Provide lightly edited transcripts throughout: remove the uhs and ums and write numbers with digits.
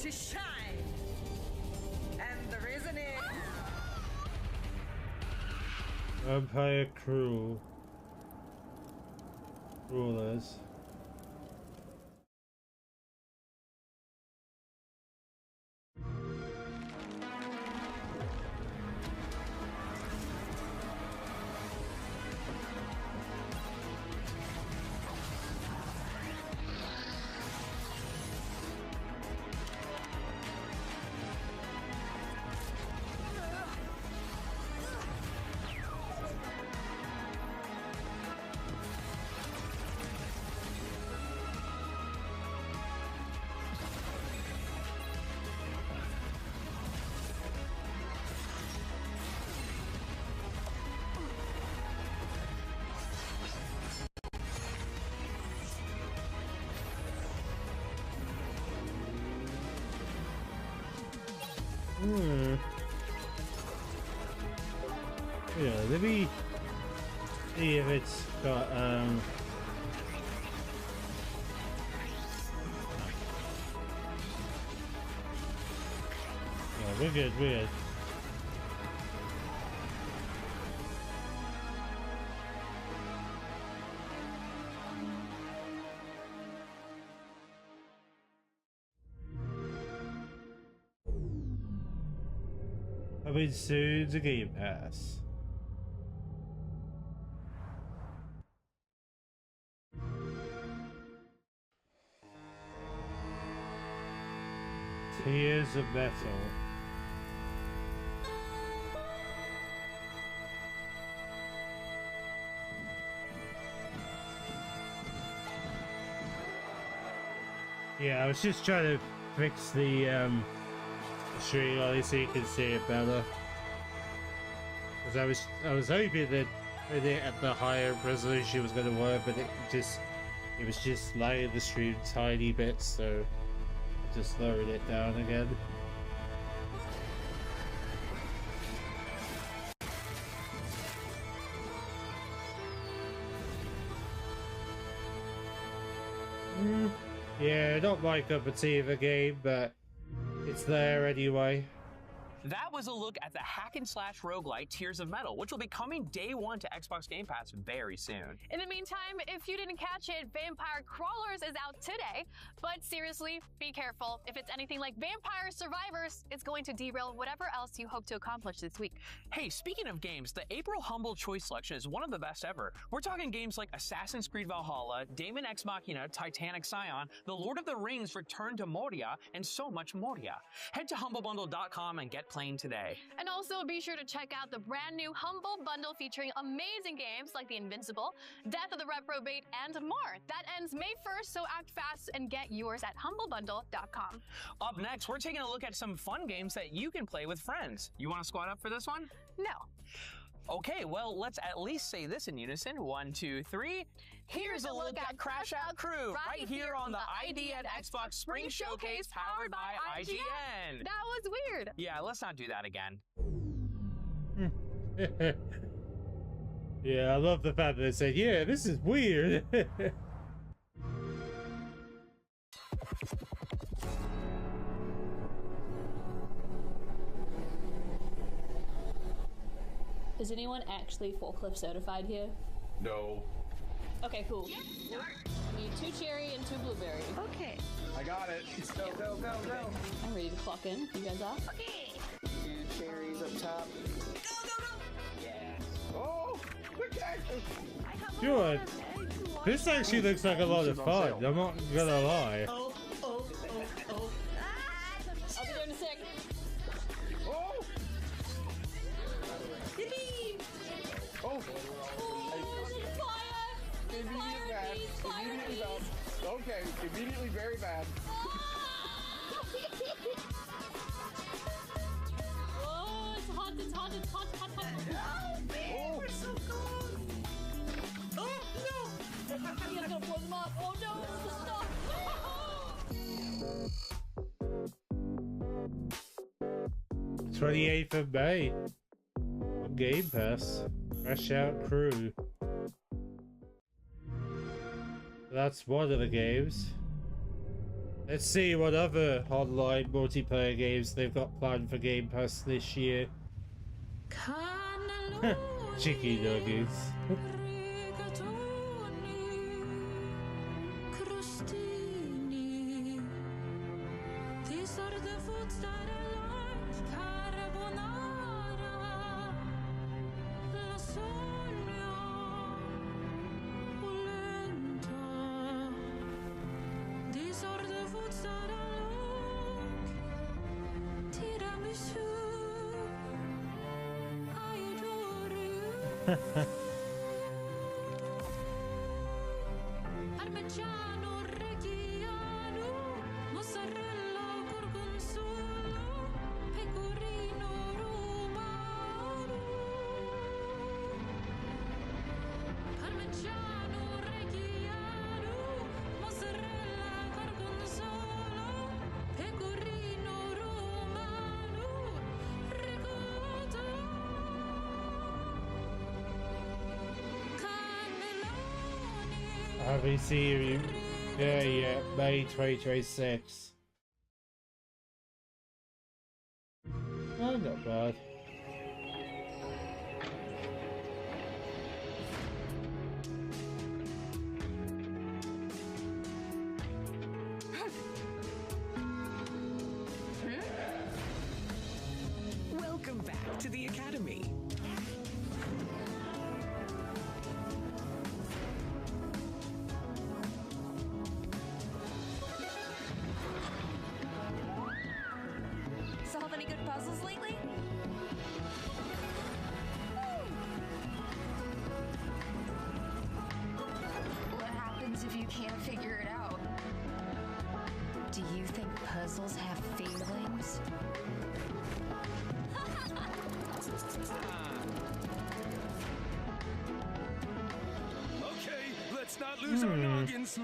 to shine. And the reason is... Vampire crew. Rulers. Yeah, let me see if it's got yeah, we're good, we're good. Coming soon to Game Pass. Tears of Metal. Yeah, I was just trying to fix the stream on so you can see it better. Because I was hoping that at the higher resolution was going to work, but it was just slowing the stream tiny bit, so I just lowered it down again. Yeah, not my cup of tea of a game, but it's there anyway. That was a look at the hack and slash roguelite Tears of Metal, which will be coming day one to Xbox Game Pass very soon. In the meantime, if you didn't catch it, Vampire Crawlers is out today. But seriously, be careful. If it's anything like Vampire Survivors, it's going to derail whatever else you hope to accomplish this week. Hey, speaking of games, the April Humble Choice selection is one of the best ever. We're talking games like Assassin's Creed Valhalla, Daemon X Machina, Titanic Scion, The Lord of the Rings Return to Moria, and so much Moria. Head to humblebundle.com and get playing today. And also be sure to check out the brand new Humble Bundle featuring amazing games like The Invincible, Death of the Reprobate, and more. That ends May 1st, so act fast and get yours at humblebundle.com. Up next, we're taking a look at some fun games that you can play with friends. You want to squad up for this one? No. Okay, well, let's at least say this in unison. 1, 2, 3. Here's a look at Crash Out Crew, right here on the ID at Xbox Spring Showcase powered by IGN. That was weird. Yeah, let's not do that again. Yeah, I love the fact that they said, yeah, this is weird. Is anyone actually forklift certified here? No. Okay, cool. I need 2 cherry and 2 blueberry. Okay. I got it. Go, go, go, go. I'm ready to clock in. You guys are? Okay. 2 cherries up top. Go, go, go. Yeah. Oh, the cactus. Good. This actually looks like a lot of fun. I'm not gonna lie. Oh. I'll be there in a sec. Oh. Yippee! Oh. Fire! Immediately bad. Immediately bad. Okay, immediately very bad. Oh, it's hot, it's hot, it's hot, hot, hot. Oh. We're so cold. Oh, no! I'm gonna blow them up. Oh, no, stop. 28th of May on Game Pass. Crash Out Crew. That's one of the games. Let's see what other online multiplayer games they've got planned for Game Pass this year. Chicken nuggets. Parmigiano Reggiano, mozzarella gorgonzola, pecorino romano. Parmigiano Reggiano, mozzarella gorgonzola, pecorino romano, ricotta. Haven't seen you there yet, May 2026. Oh, not bad. Welcome back to the Academy. Solve any good puzzles lately? What happens if you can't figure it out? Do you think puzzles have feelings? Okay, let's not lose our noggins.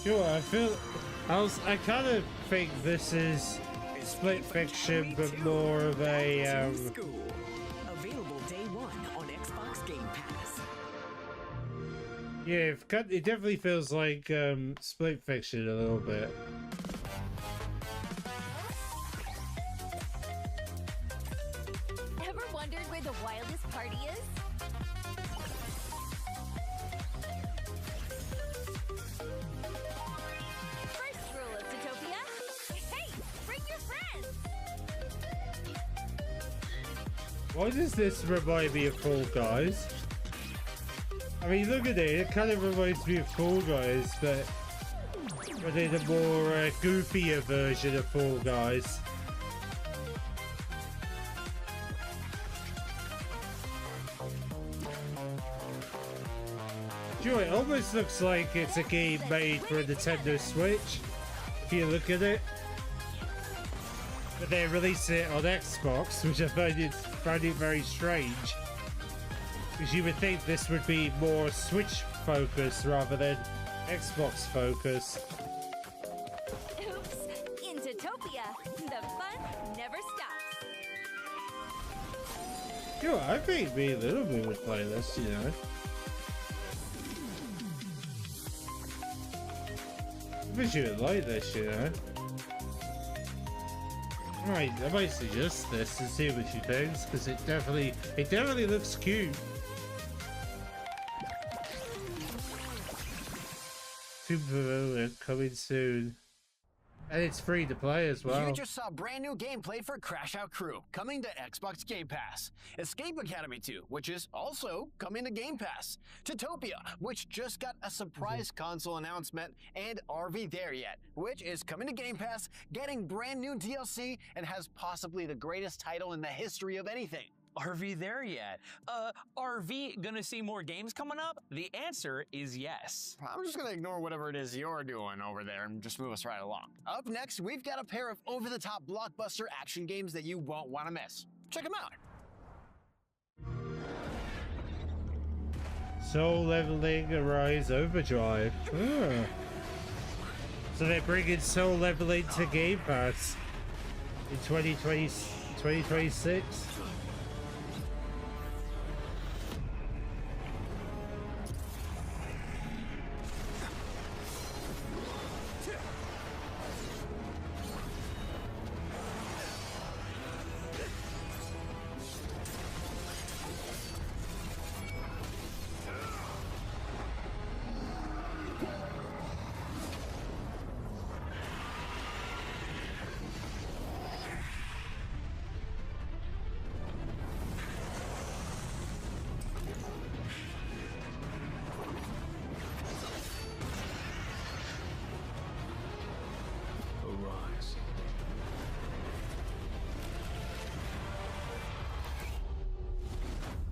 Sure, I kind of think this is Split Fiction, but more of a School. Available day one on Xbox Game Pass. yeah, it definitely feels like Split Fiction a little bit. Ever wondered where the wildest party is? First rule of Zootopia: hey, bring your friends! Why does this remind me of Fall Guys? I mean, look at it, it kind of reminds me of Fall Guys, but in a more goofier version of Fall Guys. Do you know, it almost looks like it's a game made for a Nintendo Switch, if you look at it. But they released it on Xbox, which I found it very strange. Because you would think this would be more Switch focused rather than Xbox focused. Oops! In Zootopia, the fun never stops. You know, I think me and Little Boo would play this, you know. I bet you would like this, you know. I might suggest this and see what she thinks, because it definitely looks cute. Super coming soon. And it's free to play as well. You just saw brand new gameplay for Crash Out Crew, coming to Xbox Game Pass. Escape Academy 2, which is also coming to Game Pass. Zootopia, which just got a surprise console announcement, and Are We There Yet, which is coming to Game Pass, getting brand new DLC, and has possibly the greatest title in the history of anything. Are we there yet? Are we gonna see more games coming up? The answer is yes. I'm just gonna ignore whatever it is you're doing over there and just move us right along. Up next, we've got a pair of over-the-top blockbuster action games that you won't want to miss. Check them out. Soul Leveling Arise Overdrive. Ah. So they're bringing Soul Leveling to Game Pass in 2020, 2026. Arise.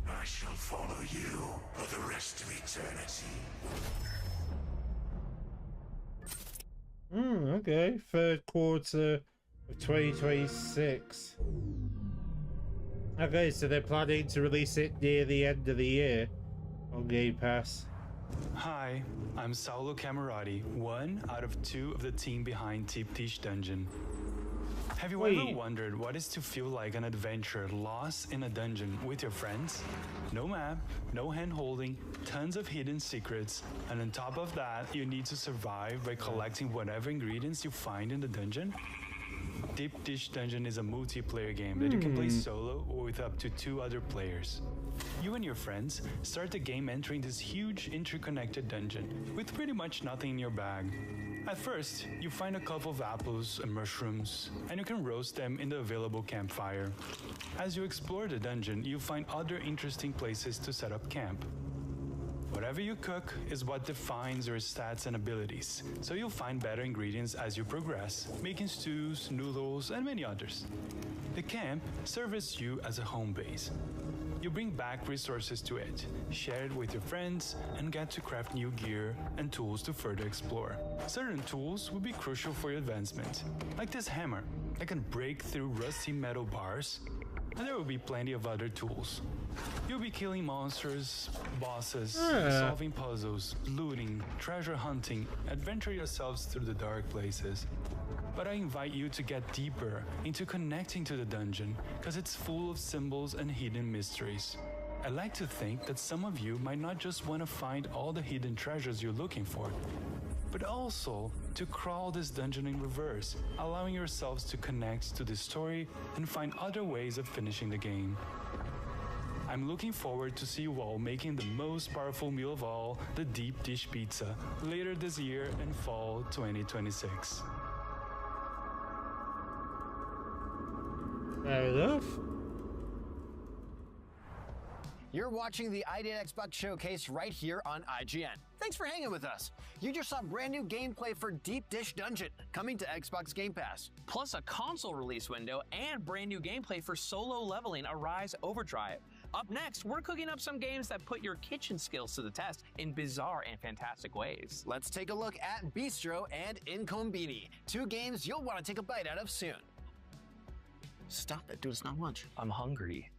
I shall follow you for the rest of eternity. Okay. Third quarter of 2026. Okay, so they're planning to release it near the end of the year on Game Pass. Hi, I'm Saulo Camerati, one out of 2 of the team behind Deep Dish Dungeon. Have you ever wondered what it's to feel like an adventurer lost in a dungeon with your friends? No map, no hand-holding, tons of hidden secrets, and on top of that, you need to survive by collecting whatever ingredients you find in the dungeon? Deep Dish Dungeon is a multiplayer game that you can play solo or with up to 2 other players. You and your friends start the game entering this huge interconnected dungeon with pretty much nothing in your bag. At first, you find a couple of apples and mushrooms, and you can roast them in the available campfire. As you explore the dungeon, you find other interesting places to set up camp. Whatever you cook is what defines your stats and abilities, so you'll find better ingredients as you progress, making stews, noodles, and many others. The camp serves you as a home base. You bring back resources to it, share it with your friends, and get to craft new gear and tools to further explore. Certain tools will be crucial for your advancement, like this hammer that can break through rusty metal bars, and there will be plenty of other tools. You'll be killing monsters, bosses, solving puzzles, looting, treasure hunting, adventure yourselves through the dark places. But I invite you to get deeper into connecting to the dungeon, because it's full of symbols and hidden mysteries. I like to think that some of you might not just want to find all the hidden treasures you're looking for, but also to crawl this dungeon in reverse, allowing yourselves to connect to the story and find other ways of finishing the game. I'm looking forward to see you all making the most powerful meal of all, the Deep Dish Pizza, later this year in fall 2026. Fair enough. You're watching the ID at Xbox Showcase right here on IGN. Thanks for hanging with us. You just saw brand new gameplay for Deep Dish Dungeon, coming to Xbox Game Pass. Plus a console release window and brand new gameplay for Solo Leveling Arise Overdrive. Up next, we're cooking up some games that put your kitchen skills to the test in bizarre and fantastic ways. Let's take a look at Bistro and Incombini, 2 games you'll want to take a bite out of soon. Stop it, dude, it's not lunch. I'm hungry.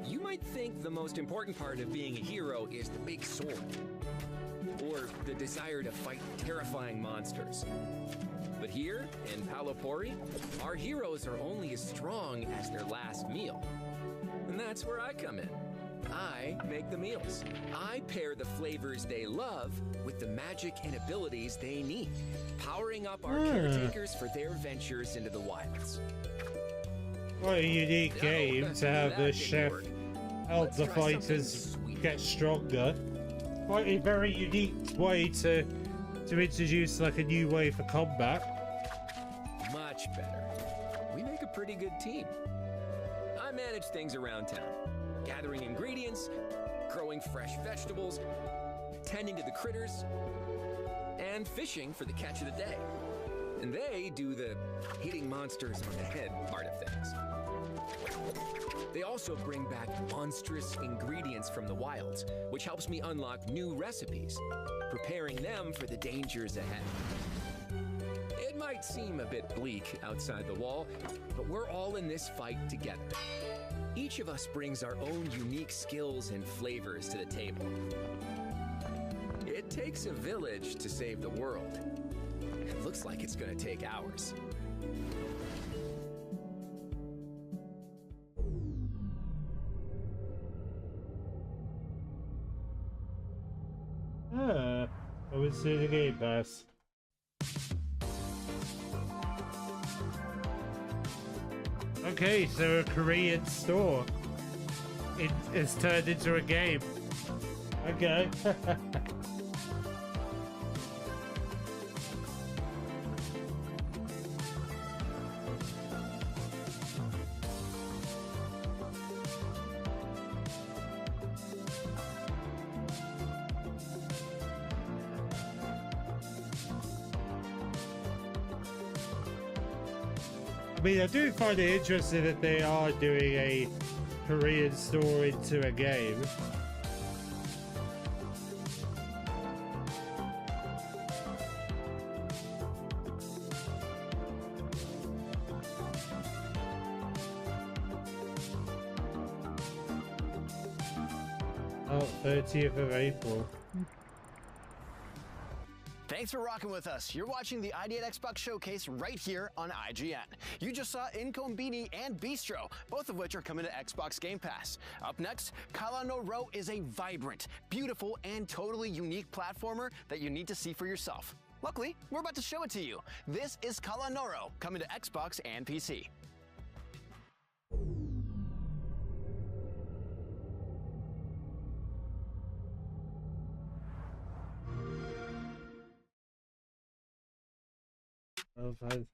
You might think the most important part of being a hero is the big sword, or the desire to fight terrifying monsters. But here, in Palopori, our heroes are only as strong as their last meal. And that's where I come in. I make the meals. I pair the flavors they love with the magic and abilities they need, powering up our caretakers for their ventures into the wilds. What a unique game to have the chef help the fighters get stronger. Quite a very unique way to introduce like a new way for combat. Much better. We make a pretty good team. I manage things around town, gathering ingredients, growing fresh vegetables, tending to the critters, and fishing for the catch of the day. And they do the hitting monsters on the head part of things. They also bring back monstrous ingredients from the wilds, which helps me unlock new recipes, preparing them for the dangers ahead. It might seem a bit bleak outside the wall, but we're all in this fight together. Each of us brings our own unique skills and flavors to the table. It takes a village to save the world. It looks like it's gonna take ours. let's do the Game Pass. Okay, so a Korean store is turned into a game. Okay. I mean, I do find it interesting that they are doing a Korean store into a game. Oh, 30th of April. Thanks for rocking with us. You're watching the ID at Xbox Showcase right here on IGN. You just saw Incombini and Bistro, both of which are coming to Xbox Game Pass. Up next, Kala no Ro is a vibrant, beautiful, and totally unique platformer that you need to see for yourself. Luckily, we're about to show it to you. This is Kala no Ro, coming to Xbox and PC. Oh, fine.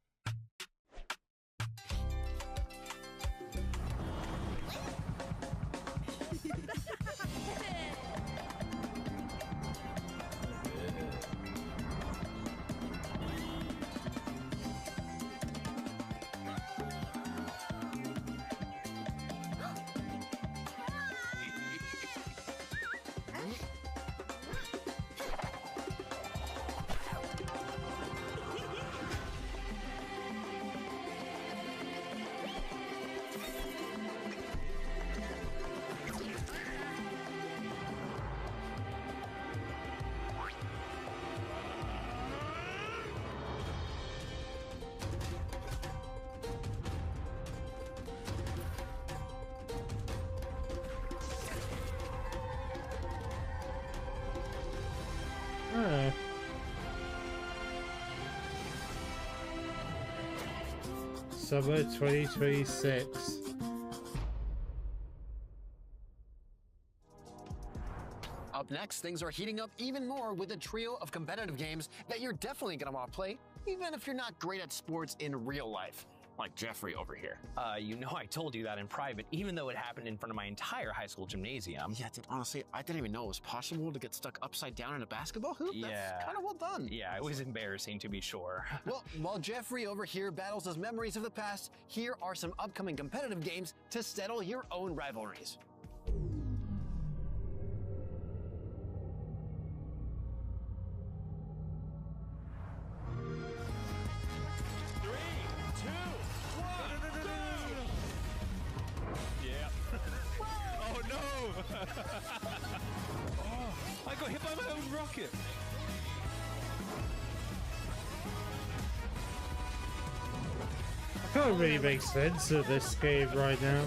Summer 2026. Up next, things are heating up even more with a trio of competitive games that you're definitely gonna want to play, even if you're not great at sports in real life. Like Jeffrey over here. You know I told you that in private, even though it happened in front of my entire high school gymnasium. Yeah, dude, honestly, I didn't even know it was possible to get stuck upside down in a basketball hoop. Yeah. That's kind of well done. Yeah, it was embarrassing to be sure. Well, while Jeffrey over here battles his memories of the past, here are some upcoming competitive games to settle your own rivalries. I got hit by my own rocket. I can't really make sense of this game right now.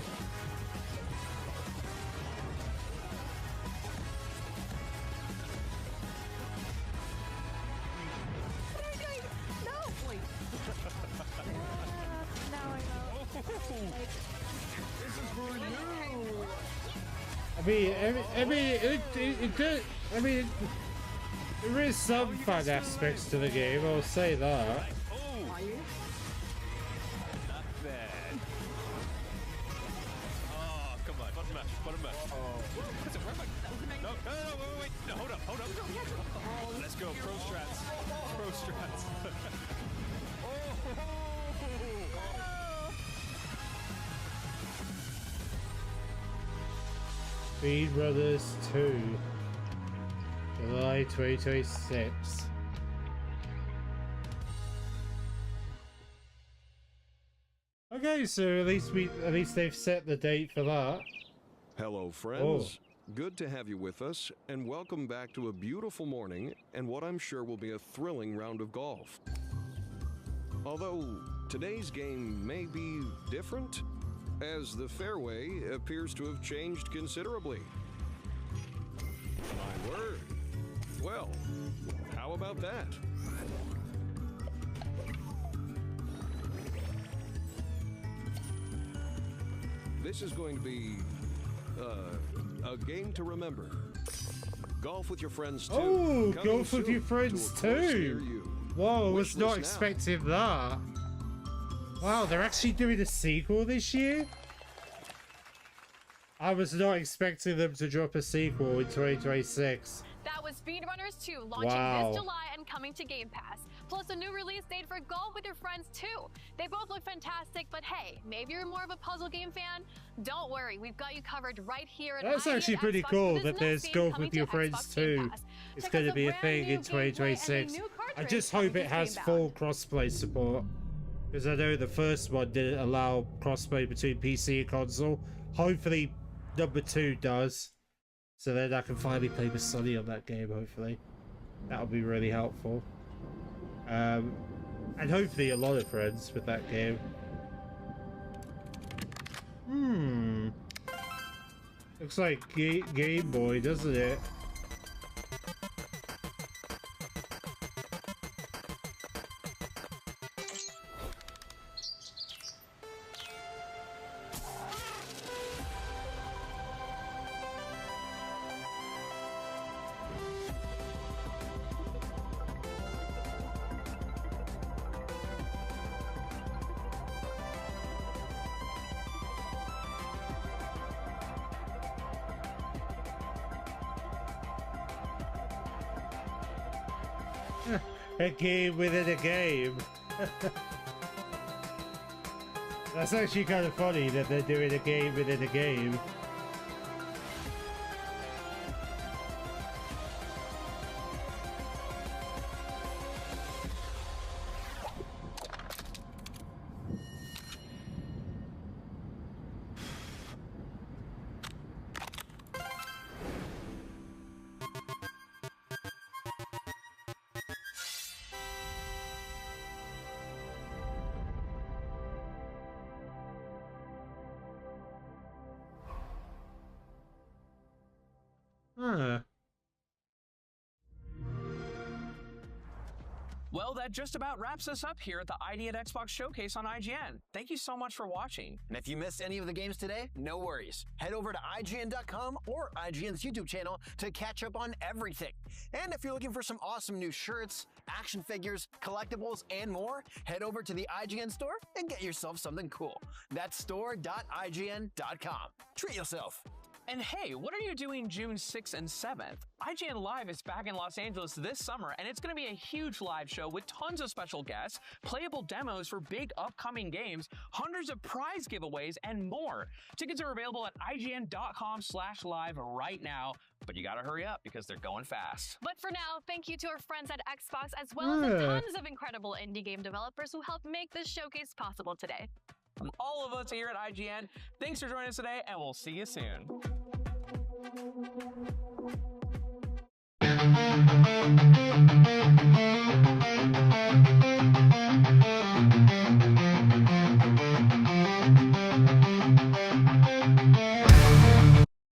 There is some fun aspects to the game, I'll say that. Oh, not bad. Oh, come on, button mash. Listen, where am I? No, wait. No, hold up. Let's go, pro strats. Speed Brothers 2, July 2026. Okay, so at least they've set the date for that. Hello, friends. Good to have you with us, and welcome back to a beautiful morning and what I'm sure will be a thrilling round of golf. Although today's game may be different, as the fairway appears to have changed considerably. My word. Well, how How about that? This is going to be a game to remember. Golf with your friends too. Oh, Coming golf with soon your friends to a course near too. you. Whoa, I was Wish not list now. expecting that. Wow, they're actually doing a sequel this year? I was not expecting them to drop a sequel in 2026. That was Speedrunners 2, launching Wow. this July and coming to Game Pass. Plus a new release date for Golf with Your Friends 2. They both look fantastic, but hey, maybe you're more of a puzzle game fan? Don't worry, we've got you covered right here at That's ID actually and pretty Xbox cool for this that there's next Golf game with Your coming to Friends Xbox Game 2. Pass. It's Check going out to the be a brand thing new in gameplay and a 2026. new I cartridge just coming hope to it has Steam full crossplay support. Because I know the first one didn't allow crossplay between PC and console. Hopefully, number 2 does. So then I can finally play with Sonny on that game, hopefully. That'll be really helpful. And hopefully a lot of friends with that game. Looks like Game Boy, doesn't it? A game within a game. That's actually kind of funny that they're doing a game within a game. Huh. Well, that just about wraps us up here at the ID at Xbox Showcase on IGN. Thank you so much for watching. And if you missed any of the games today, no worries. Head over to IGN.com or IGN's YouTube channel to catch up on everything. And if you're looking for some awesome new shirts, action figures, collectibles, and more, head over to the IGN store and get yourself something cool. That's store.ign.com. Treat yourself. And hey, what are you doing June 6th and 7th? IGN Live is back in Los Angeles this summer, and it's going to be a huge live show with tons of special guests, playable demos for big upcoming games, hundreds of prize giveaways, and more. Tickets are available at IGN.com/live right now, but you gotta hurry up because they're going fast. But for now, thank you to our friends at Xbox, as well as the tons of incredible indie game developers who helped make this showcase possible today. From all of us here at IGN, thanks for joining us today, and we'll see you soon.